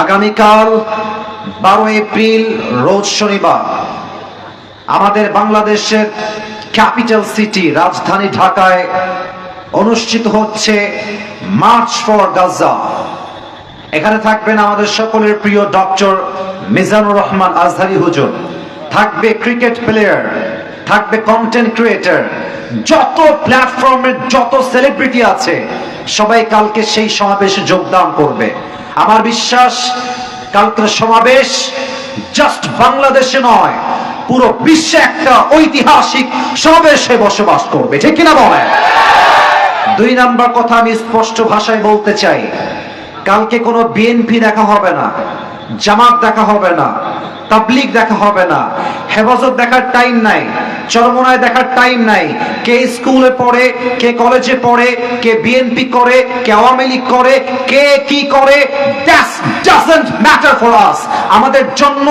আগামীকাল 12 এপ্রিল রোজ শনিবার আমাদের বাংলাদেশের ক্যাপিটাল সিটি রাজধানী ঢাকায় অনুষ্ঠিত হচ্ছে মার্চ ফর গাজা। এখানে থাকবেন আমাদের সকলের প্রিয় ডক্টর মিজানুর রহমান আজহারি হুজুর, থাকবে ক্রিকেট প্লেয়ার, থাকবে কন্টেন্ট ক্রিয়েটর, যত প্ল্যাটফর্মের যত সেলিব্রিটি আছে সবাই কালকে সেই সমাবেশে যোগদান করবে। আমার বিশ্বাস কালকের সমাবেশ জাস্ট বাংলাদেশে নয়, পুরো বিশ্বে একটা ঐতিহাসিক সমাবেশে বসবাস করবে, ঠিক কিনা বলেন? 2 নাম্বার কথা আমি স্পষ্ট ভাষায় বলতে চাই, কালকে কোনো বিএনপি দেখা হবে না, জামাত দেখা হবে না, তাবলিগ দেখা হবে না, হেফাজত দেখার টাইম নাই, চরমনায় দেখার টাইম নাই। কে স্কুলে পড়ে, কে কলেজে পড়ে, কে বিএনপি করে, কে আওয়ামী লীগ করে, কে কি করে, that doesn't matter for us. আমাদের জন্য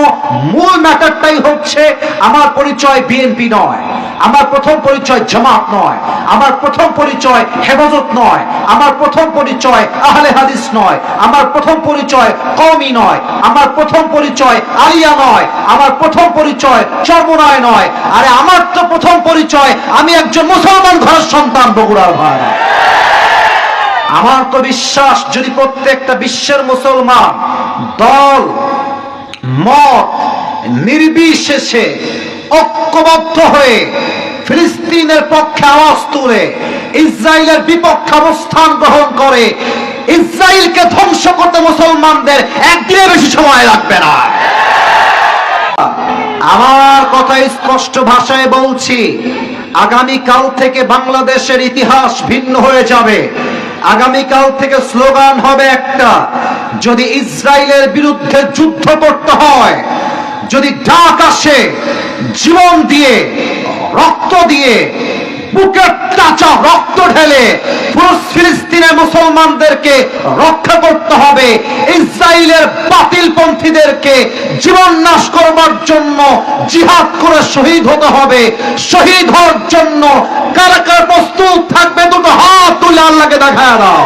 মূল ম্যাটারটাই হচ্ছে আমার পরিচয় বিএনপি নয়, আমার প্রথম পরিচয় জামাত নয়, আমার প্রথম পরিচয় হেফাজত নয়, আমার প্রথম পরিচয় আহলে হাদিস নয়, আমার প্রথম পরিচয় কওমি নয়, আমার প্রথম পরিচয় আলিয়া নয়, আমার প্রথম পরিচয় চরমনায় নয়। আরে আমার তো প্রথম পরিচয় আমি একজন মুসলমান ঘরের সন্তান, বগুড়ার ভাই। আমার তো বিশ্বাস যদি প্রত্যেকটা বিশ্বের মুসলমান দল মত নির্বিশেষে ঐক্যবদ্ধ হয়ে ফিলিস্তিনের পক্ষে আওয়াজ তুলে ইসরায়েলের বিপক্ষে অবস্থান গ্রহণ করে, ইসরায়েলকে ধ্বংস করতে মুসলমানদের একদিনের বেশি সময় লাগবে না। আমার কথা স্পষ্ট ভাষায় বলছি, আগামীকাল থেকে বাংলাদেশের ইতিহাস ভিন্ন হয়ে যাবে। আগামীকাল থেকে স্লোগান হবে একটা, যদি ইসরায়েলের বিরুদ্ধে যুদ্ধ করতে হয়, যদি ডাক আসে জীবন দিয়ে, রক্ত দিয়ে, বুকের তাজা রক্ত ঢেলে পুরো ফিলিস্তিনের মুসলমানদেরকে রক্ষা করতে হবে, ইসরায়েলের বাতিলপন্থীদেরকে জীবন নাশ করবার জন্য জিহাদ করে শহীদ হতে হবে। শহীদ হওয়ার জন্য কারা কারা প্রস্তুত থাকবে? দুটো হাত তুলে আল্লাহকে দেখায় দাও।